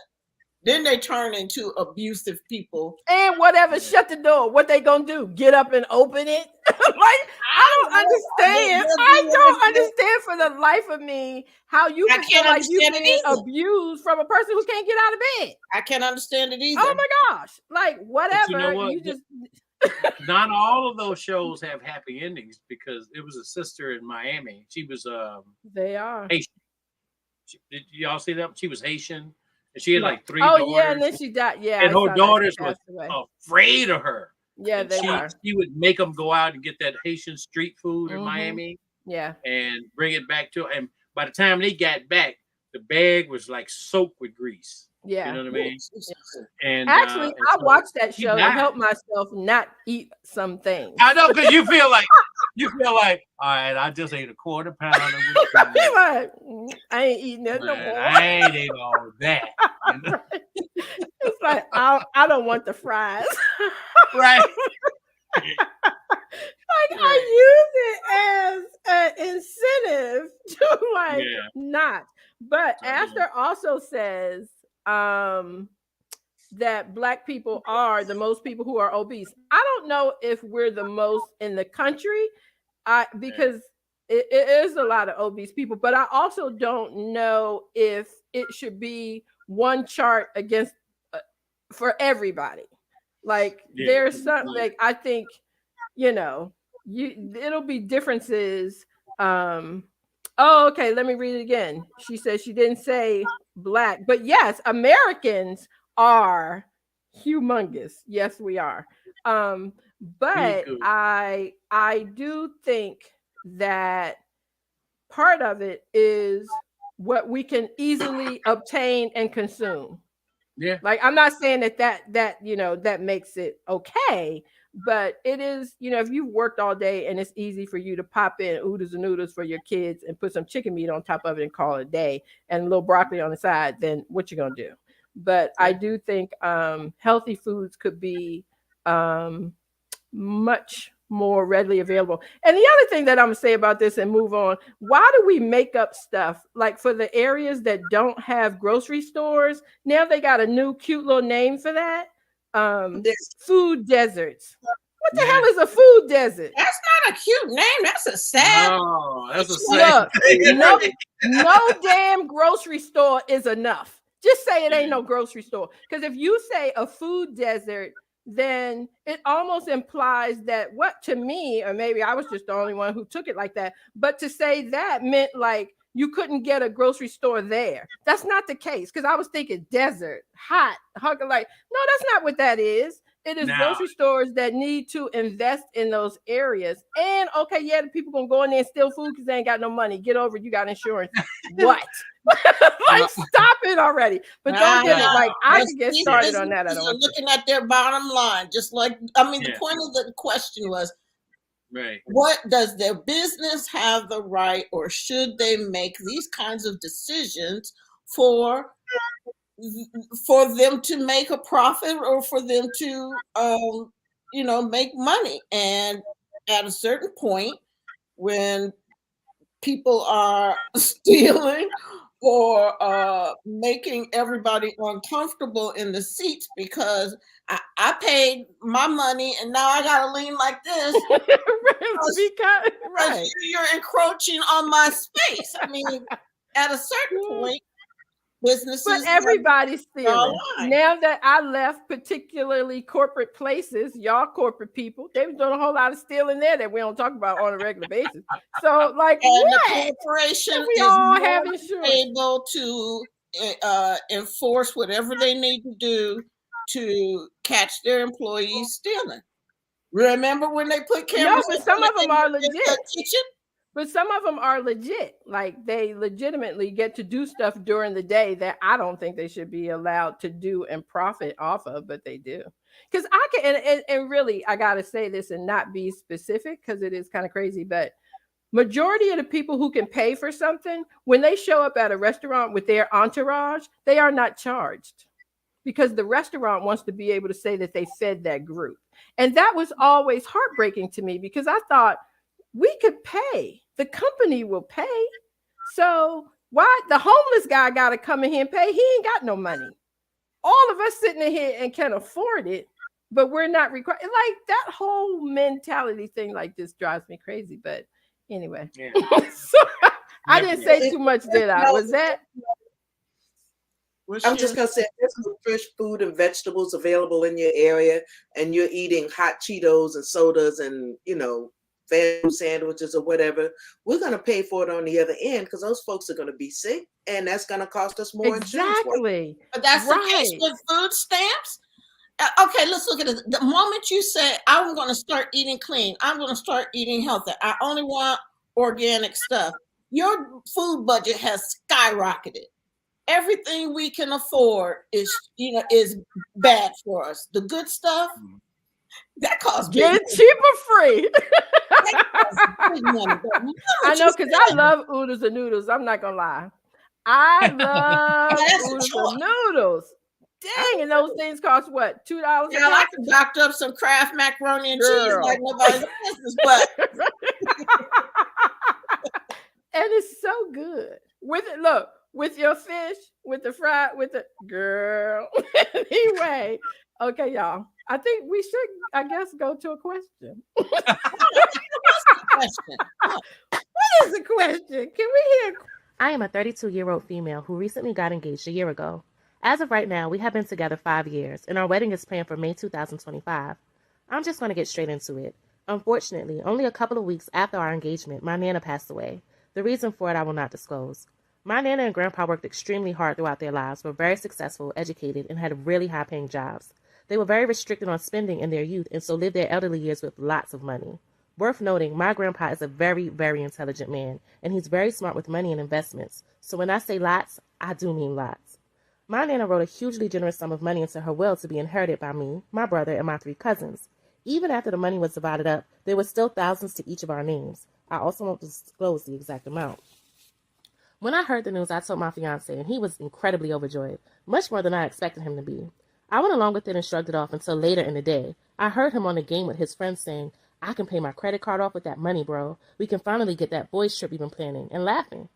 then they turn into abusive people. And whatever, shut the door. What they gonna do? Get up and open it? Like, I don't understand. I don't understand for the life of me how you can feel like you being abused from a person who can't get out of bed. I can't understand it either. Oh my gosh! Like whatever. But you know what? You just Not all of those shows have happy endings because it was a sister in Miami. She was they are. Haitian. Did y'all see that? She was Haitian. And she had like 3 daughters. Yeah, and then she died. Yeah, and her daughters were afraid of her. Yeah, and they were. She would make them go out and get that Haitian street food in Miami. Yeah, and bring it back to her. And by the time they got back, the bag was like soaked with grease. Yeah, you know what I mean. And actually, I watched that show to help myself not eat some things. I know, because you feel like all right, I just ate a quarter pounder. I feel like I ain't eating that no more. I ain't ate all that. It's like I don't want the fries. Right. Like I use it as an incentive to not. But Astor also says that Black people are the most people who are obese. I don't know if we're the most in the country, because it is a lot of obese people, but I also don't know if it should be one chart against for everybody. Like there's something like I think, it'll be differences. Okay, let me read it again. She says she didn't say Black, but yes, Americans are humongous. Yes, we are. But I do think that part of it is what we can easily obtain and consume. Yeah. Like I'm not saying that makes it okay, but it is, if you've worked all day and it's easy for you to pop in oodles and noodles for your kids and put some chicken meat on top of it and call it a day and a little broccoli on the side, then what you gonna do? But I do think healthy foods could be much more readily available. And the other thing that I'm gonna say about this and move on, why do we make up stuff like for the areas that don't have grocery stores? Now they got a new cute little name for that. Food deserts. What the hell is a food desert? That's not a cute name. That's a sad. No, that's a sad. No damn grocery store is enough. Just say it ain't no grocery store. Because if you say a food desert, then it almost implies that what to me, or maybe I was just the only one who took it like that, but to say that meant like you couldn't get a grocery store there. That's not the case, because I was thinking desert, hot, like, no, that's not what that is. It is grocery stores that need to invest in those areas. And okay, the people gonna go in there and steal food because they ain't got no money. Get over it, you got insurance. What? Like, stop it already. But don't get it. Like, I can get started on that. I don't looking at their bottom line, just like the point of the question was, right, what does their business have the right, or should they make these kinds of decisions for them to make a profit or for them to make money? And at a certain point, when people are stealing or making everybody uncomfortable in the seats because I paid my money and now I gotta lean like this. Right. You're encroaching on my space. I mean, at a certain point, businesses. But everybody's stealing. Now that I left particularly corporate places, y'all corporate people, they've done a whole lot of stealing there that we don't talk about on a regular basis. So, like, and what? The corporation we is all have insurance. Able to enforce whatever they need to do to catch their employees stealing. Remember when they put cameras? No, but some of them are legit. Kitchen? But some of them are legit. Like they legitimately get to do stuff during the day that I don't think they should be allowed to do and profit off of, but they do. Because I can, and really, I got to say this and not be specific because it is kind of crazy, but majority of the people who can pay for something, when they show up at a restaurant with their entourage, they are not charged because the restaurant wants to be able to say that they fed that group. And that was always heartbreaking to me because I thought we could pay. The company will pay. So why the homeless guy got to come in here and pay? He ain't got no money. All of us sitting in here and can afford it, but we're not required. Like that whole mentality thing like this drives me crazy. But anyway, Yeah. so, I didn't say too much, did I? Was that? I'm just gonna say there's some fresh food and vegetables available in your area, and you're eating hot Cheetos and sodas and fast food sandwiches or whatever. We're gonna pay for it on the other end because those folks are gonna be sick, and that's gonna cost us more insurance. Exactly. But that's the case with food stamps. Okay, let's look at it. The moment you say, I'm going to start eating clean, I'm going to start eating healthy, I only want organic stuff, your food budget has skyrocketed. Everything we can afford is bad for us. The good stuff, that costs get it cheap or free. big money. I know, because I love oodles and noodles. I'm not going to lie. I love oodles and noodles. Dang, and those things cost what? $2? Yeah, I can doctor up some Kraft macaroni and cheese like nobody's business, but and it's so good. With it, look, with your fish, with the fried, with the girl. Anyway, okay, y'all. I think we should, I guess, go to a question. What is the question? Can we hear? I am a 32-year-old female who recently got engaged a year ago. As of right now, we have been together 5 years, and our wedding is planned for May 2025. I'm just going to get straight into it. Unfortunately, only a couple of weeks after our engagement, my Nana passed away. The reason for it I will not disclose. My Nana and Grandpa worked extremely hard throughout their lives, were very successful, educated, and had really high-paying jobs. They were very restricted on spending in their youth and so lived their elderly years with lots of money. Worth noting, my grandpa is a very, very intelligent man, and he's very smart with money and investments. So when I say lots, I do mean lots. My Nana wrote a hugely generous sum of money into her will to be inherited by me, my brother, and my 3 cousins. Even after the money was divided up, there were still thousands to each of our names. I also won't disclose the exact amount. When I heard the news, I told my fiancé, and he was incredibly overjoyed, much more than I expected him to be. I went along with it and shrugged it off until later in the day. I heard him on the game with his friends saying, I can pay my credit card off with that money, bro. We can finally get that boys trip we've been planning, and laughing.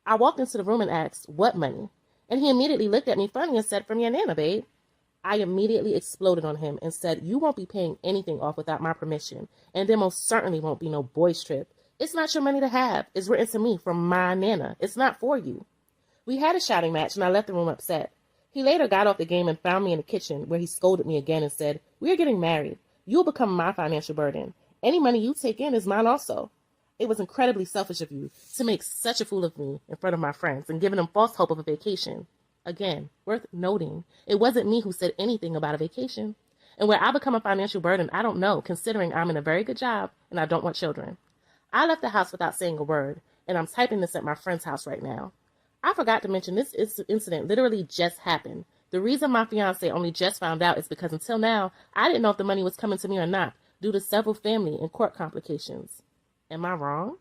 I walked into the room and asked, what money? And he immediately looked at me funny and said, from your Nana, babe. I immediately exploded on him and said, you won't be paying anything off without my permission, and there most certainly won't be no boys trip. It's not your money to have. It's written to me from my Nana. It's not for you. We had a shouting match, and I left the room upset. He later got off the game and found me in the kitchen, where he scolded me again and said, we are getting married. You will become my financial burden. Any money you take in is mine also. It was incredibly selfish of you to make such a fool of me in front of my friends and giving them false hope of a vacation. Again, worth noting, it wasn't me who said anything about a vacation. And where I become a financial burden, I don't know, considering I'm in a very good job and I don't want children. I left the house without saying a word, and I'm typing this at my friend's house right now. I forgot to mention this incident literally just happened. The reason my fiancé only just found out is because until now, I didn't know if the money was coming to me or not, due to several family and court complications. Am I wrong?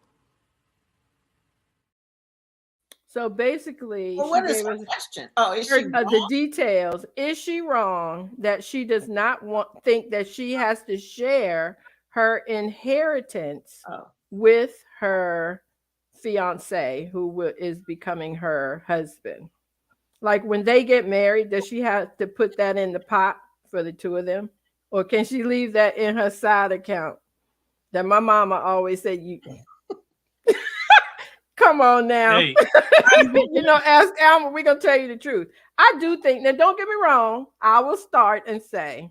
So basically, well, what is the question? Oh, is she the details. Is she wrong that she does not think that she has to share her inheritance with her fiance, who is becoming her husband? Like when they get married, does she have to put that in the pot for the two of them? Or can she leave that in her side account? That my mama always said, you come on now. Hey. Ask Alma, we're going to tell you the truth. I do think, now don't get me wrong, I will start and say,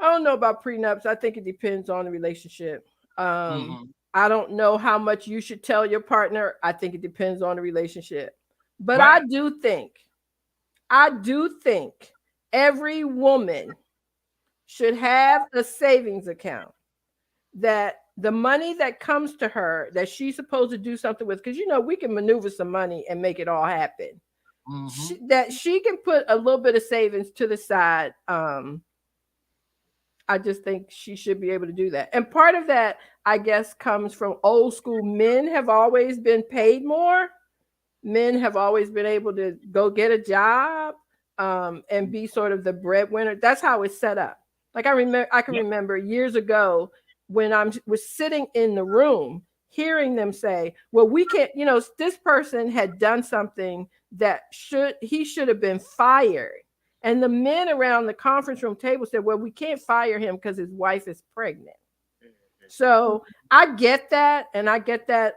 I don't know about prenups. I think it depends on the relationship. I don't know how much you should tell your partner. I think it depends on the relationship. But right. I do think every woman should have a savings account that the money that comes to her that she's supposed to do something with, because we can maneuver some money and make it all happen. That she can put a little bit of savings to the side. I just think she should be able to do that. And part of that, I guess, comes from old school. Men have always been paid more. Men have always been able to go get a job and be sort of the breadwinner. That's how it's set up. Like I can remember years ago when I was sitting in the room hearing them say, well, we can't, this person had done something that he should have been fired. And the men around the conference room table said, well, we can't fire him because his wife is pregnant. So I get that. And I get that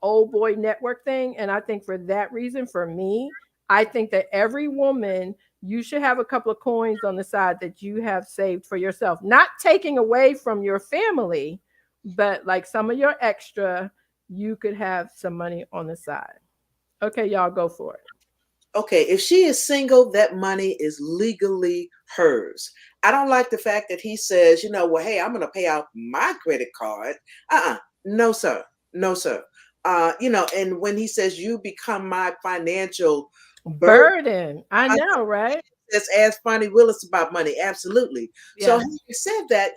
old boy network thing. And I think for that reason, for me, I think that every woman, you should have a couple of coins on the side that you have saved for yourself, not taking away from your family, but like some of your extra, you could have some money on the side. Okay, y'all go for it. Okay, if she is single, that money is legally hers. I don't like the fact that he says, well, hey, I'm going to pay out my credit card. No, sir. No, sir. And when he says you become my financial burden. I know, right? Just ask Fonnie Willis about money. Absolutely. Yeah. So he said that,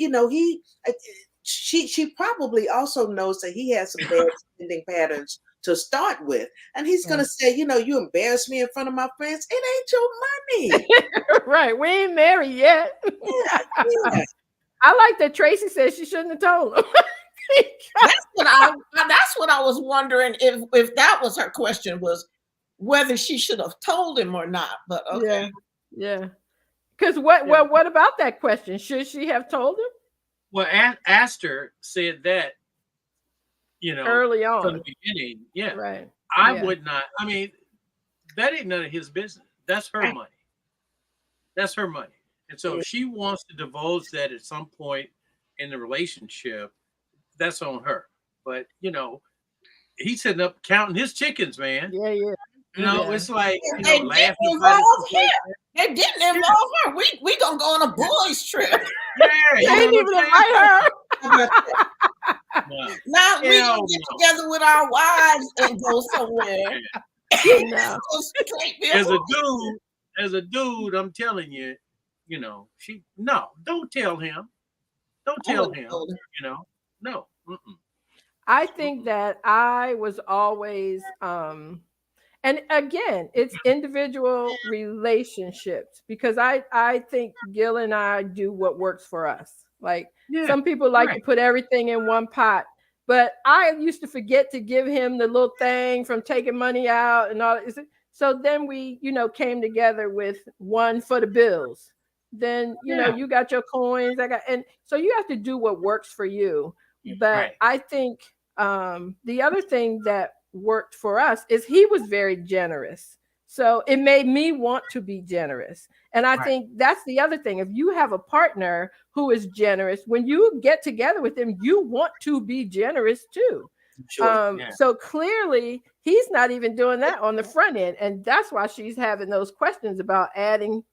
she probably also knows that he has some bad spending patterns to start with. And he's going to say, you embarrass me in front of my friends. It ain't your money. Right. We ain't married yet. Yeah. I like that Tracy said she shouldn't have told him. That's what I was wondering if that was her question, was whether she should have told him or not. But okay. Yeah. Because what about that question? Should she have told him? Well, Aster said that, early on from the beginning. Yeah. Right. I would not. I mean, that ain't none of his business. That's her money. That's her money. And so if she wants to divulge that at some point in the relationship, that's on her. But, he's sitting up counting his chickens, man. Yeah. It's like, they laughing. didn't involve him. They didn't involve her. We gonna go on a boys trip. Yeah, they didn't even invite her. Now we gonna get together with our wives and go somewhere. No. As a dude, I'm telling you, don't tell him. Don't tell him. No. Mm-mm. I think that I was always and again, it's individual relationships, because I think Gill and I do what works for us. Like some people like to put everything in one pot, but I used to forget to give him the little thing from taking money out and all. So then we, came together with one for the bills. Then, you got your coins, and so you have to do what works for you. But I think the other thing that worked for us is he was very generous. So it made me want to be generous. And I think that's the other thing. If you have a partner who is generous, when you get together with him, you want to be generous too. Sure. So clearly he's not even doing that on the front end. And that's why she's having those questions about adding,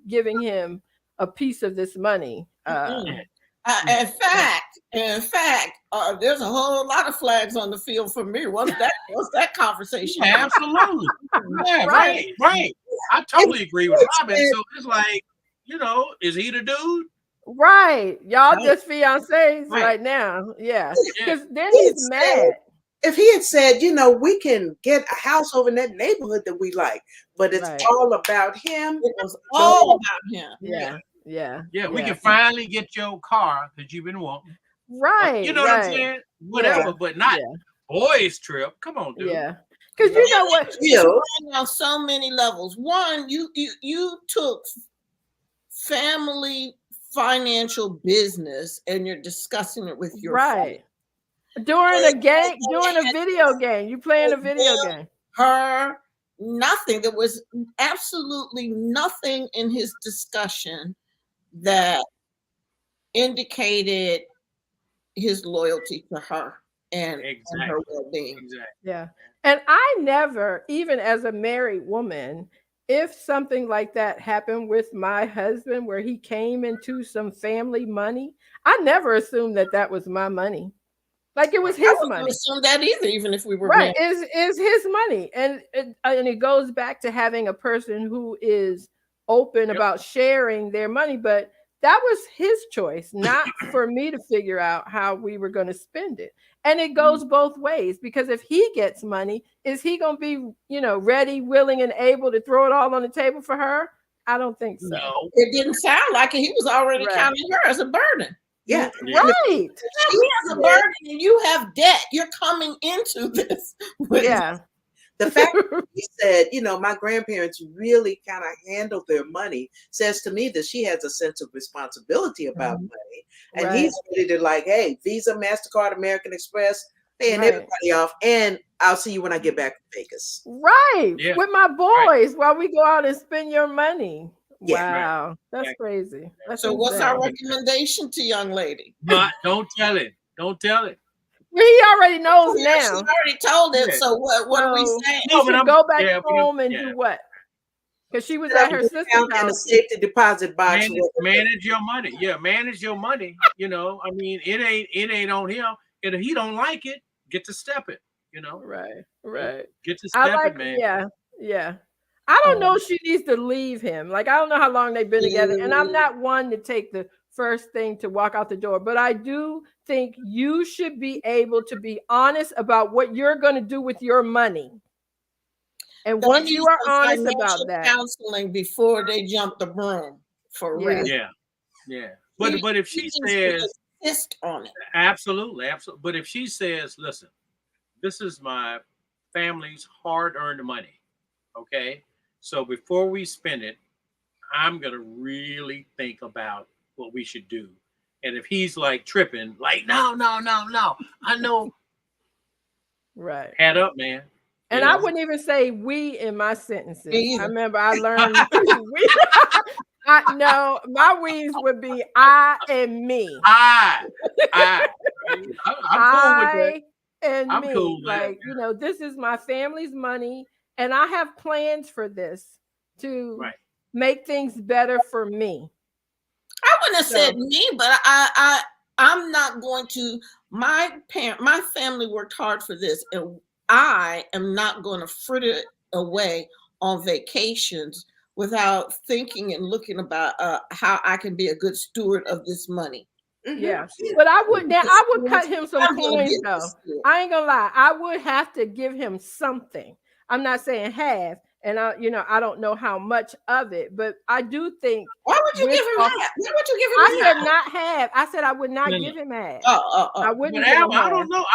giving him a piece of this money. In fact, there's a whole lot of flags on the field for me. What's that conversation? Yeah, absolutely. Yeah, right. I totally agree with Robin. So it's like, is he the dude? Right. Y'all just fiancés right now. Yeah. Because then he's mad. If he had said, we can get a house over in that neighborhood that we like, but it's all about him. It was all about him. Yeah. We can finally get your car that you've been wanting. Right. You know what I'm saying? Whatever, but not boys trip. Come on, dude. Yeah. Because you know what? On so many levels. One, you took family financial business and you're discussing it with your friend. During a video game. You playing a video game. Her, nothing. There was absolutely nothing in his discussion that indicated his loyalty to her and her well-being. Exactly. Yeah. And I never, even as a married woman, if something like that happened with my husband, where he came into some family money, I never assumed that was my money. Like it was I his wouldn't money. assume that either, even if we were Right, married. is his money, and it goes back to having a person who is open Yep. about sharing their money, but that was his choice, not for me to figure out how we were going to spend it. And it goes both ways, because if he gets money, is he going to be, ready, willing, and able to throw it all on the table for her? I don't think so. No. It didn't sound like it. He was already Right. counting her as a burden. Yeah. Right. She has a burden and you have debt. You're coming into this with Yeah. The fact that he said, my grandparents really kind of handled their money says to me that she has a sense of responsibility about money. And Right. he's ready to like, hey, Visa, MasterCard, American Express, paying Right. everybody off. And I'll see you when I get back from Vegas. Right. Yeah. With my boys while we go out and spend your money. Yeah. Wow. That's Right. crazy. That's So what's our insane. recommendation to young lady? But don't tell it. Don't tell it. He already knows Yeah, now. she already told it. Yeah. So what are we So, saying? She No, but should I'm- go back yeah, but I'm- home and yeah. do what? Because she was Set at up her an sister's account and a house. safety deposit box. Manage your money. Yeah, manage your money. I mean, it ain't on him. And if he don't like it, get to step it. Right. Get to I step like it, man. Yeah. I don't know if she needs to leave him. Like, I don't know how long they've been together. And I'm not one to take the first thing to walk out the door. But I do think you should be able to be honest about what you're going to do with your money. And once you are honest about that. Counseling before they jump the broom, for real. Yeah. But if she says, insist on it. Absolutely. But if she says, listen, this is my family's hard-earned money, okay? So before we spend it, I'm going to really think about what we should do. And if he's like tripping, like, no, I know. Right. Head up, man. And I wouldn't even say we in my sentences. I remember I learned no, my we's would be I and me. I'm cool with that. And I'm me. cool with like, that. This is my family's money, and I have plans for this to make things better for me. I wouldn't have said me, but I'm not going to. My family worked hard for this, and I am not going to fritter it away on vacations without thinking and looking about how I can be a good steward of this money. Yeah, but I would cut him some coins though. I ain't gonna lie, I would have to give him something. I'm not saying half, and I don't know how much of it, but I do think. Why would you give him half? Why would you give him I half? said not half. I said I would not give him half. I wouldn't. But Alma,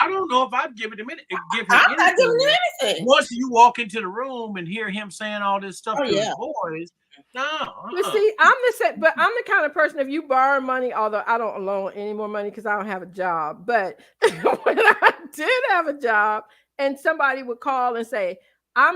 I don't know if I'd give him anything. I'm not giving him anything. Once you walk into the room and hear him saying all this stuff to his boys, But see, I'm the kind of person, if you borrow money, although I don't loan any more money because I don't have a job, but when I did have a job and somebody would call and say, I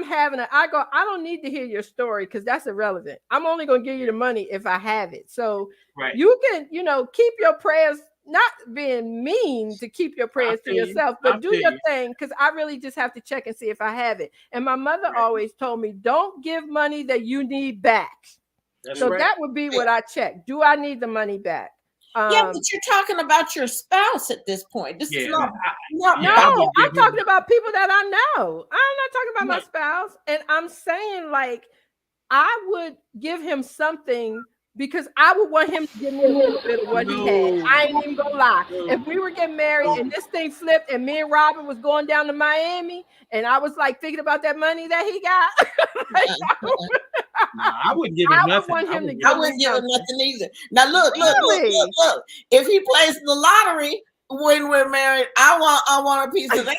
don't need to hear your story because that's irrelevant. I'm only going to give you the money if I have it. So you can, keep your prayers, not being mean to keep your prayers to yourself, but do your thing, because I really just have to check and see if I have it. And my mother always told me, don't give money that you need back. That would be what I check. Do I need the money back? Yeah, but you're talking about your spouse at this point. This is not. I'm talking about people that I know. I'm not talking about my spouse. And I'm saying, like, I would give him something because I would want him to give me a little bit of what he had. I ain't even gonna lie. If we were getting married and this thing flipped and me and Robin was going down to Miami and I was like thinking about that money that he got, I wouldn't give him nothing. I wouldn't give him nothing either. Now look. If he plays the lottery when we're married, I want a piece of that.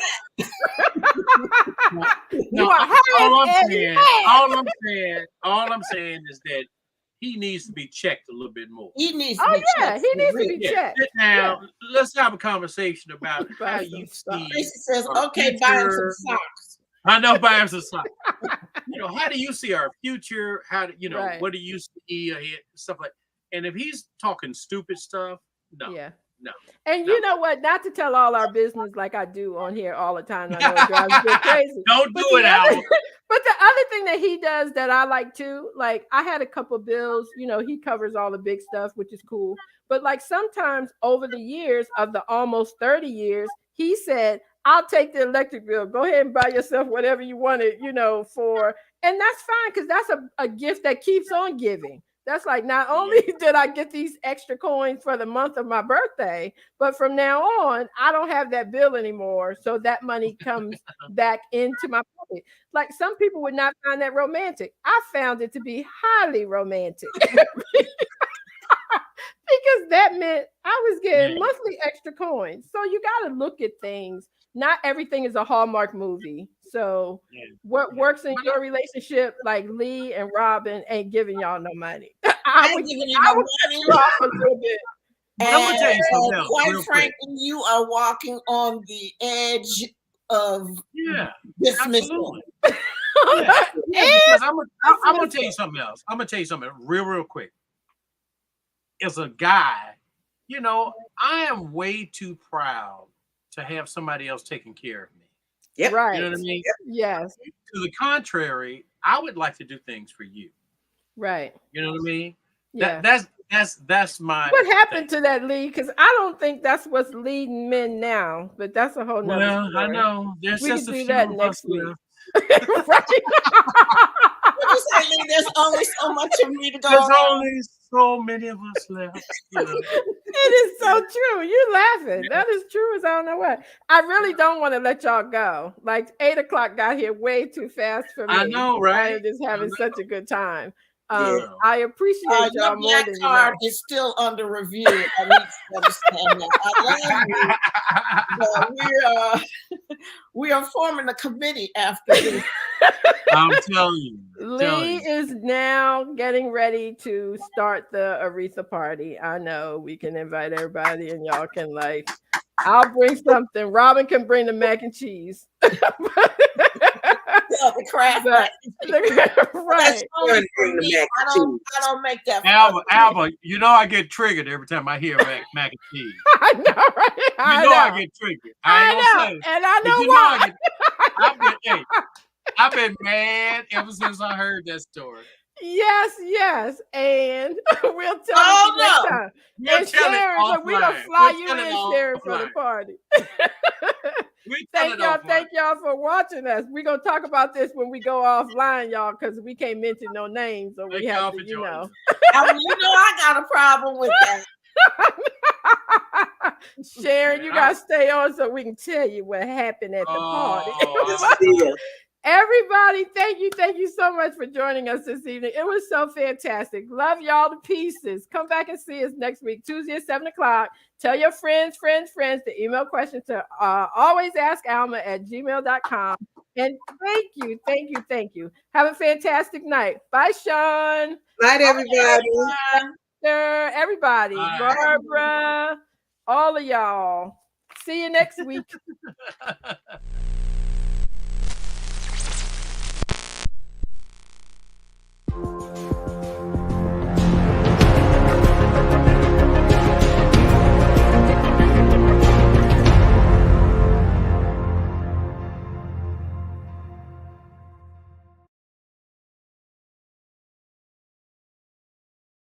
All I'm saying is that he needs to be checked a little bit more. He needs to be checked. He needs to be checked. Now, let's have a conversation about how you see. Tracy says, okay, buy him some socks. I know, buy him some socks. How do you see our future? How do what do you see ahead? Stuff like that. And if he's talking stupid stuff, no. And you know what? Not to tell all our business like I do on here all the time. I know it drives me crazy. Don't do it, Alma. But the other thing that he does that I like too, like I had a couple bills, he covers all the big stuff, which is cool. But like sometimes over the years of the almost 30 years, he said, I'll take the electric bill. Go ahead and buy yourself whatever you wanted, and that's fine, because that's a gift that keeps on giving. That's like, not only did I get these extra coins for the month of my birthday, but from now on, I don't have that bill anymore. So that money comes back into my pocket. Like, some people would not find that romantic. I found it to be highly romantic. Because that meant I was getting monthly extra coins. So you got to look at things. Not everything is a Hallmark movie. So what works in your relationship, like Lee and Robin, ain't giving y'all no money. I would give you no money. A little bit. And I'm gonna tell you something else, quite frankly, you are walking on the edge of dismissal. Because I'm gonna tell you something else. I'm gonna tell you something real quick. As a guy, I am way too proud to have somebody else taking care of me. Yep. Right. You know what I mean? Yep. Yes. To the contrary, I would like to do things for you. Right. You know what I mean? Yeah. That's my. What happened to that, Lee? Because I don't think that's what's leading men now. But that's a whole nother story. I know. There's we just can a do few that of next us week. What you say, Lee? There's only so much of me to go. There's only so many of us left. It is so true. You laughing. That is true as I don't know what. I really don't want to let y'all go. Like 8 o'clock got here way too fast for me. I know, right? I am just having such a good time. I appreciate y'all your more black than card is still under review. I need to understand that. I love you, but we are forming a committee after this. I'm telling you. Lee is now getting ready to start the Aretha party. I know we can invite everybody, and y'all can I'll bring something. Robin can bring the mac and cheese. The crap. Right. I don't make that. Alma, I get triggered every time I hear mac and cheese. I know, right? I get triggered. I know, and I know why. I've been mad ever since I heard that story. Yes, and we'll tell you next time. And Sharon, we're gonna fly you in, Sharon, for the party. Thank y'all for watching us. We're gonna talk about this when we go offline, y'all, because we can't mention no names, so we have to, I got a problem with that. Sharon, you gotta stay on so we can tell you what happened at the party. Everybody, thank you so much for joining us this evening. It was so fantastic. Love y'all to pieces. Come back and see us next week, Tuesday at 7 o'clock. Tell your friends to email questions to alwayaskalma@gmail.com. And thank you. Have a fantastic night. Bye, Sean. Night, everybody. Everybody. Bye. Barbara, all of y'all. See you next week.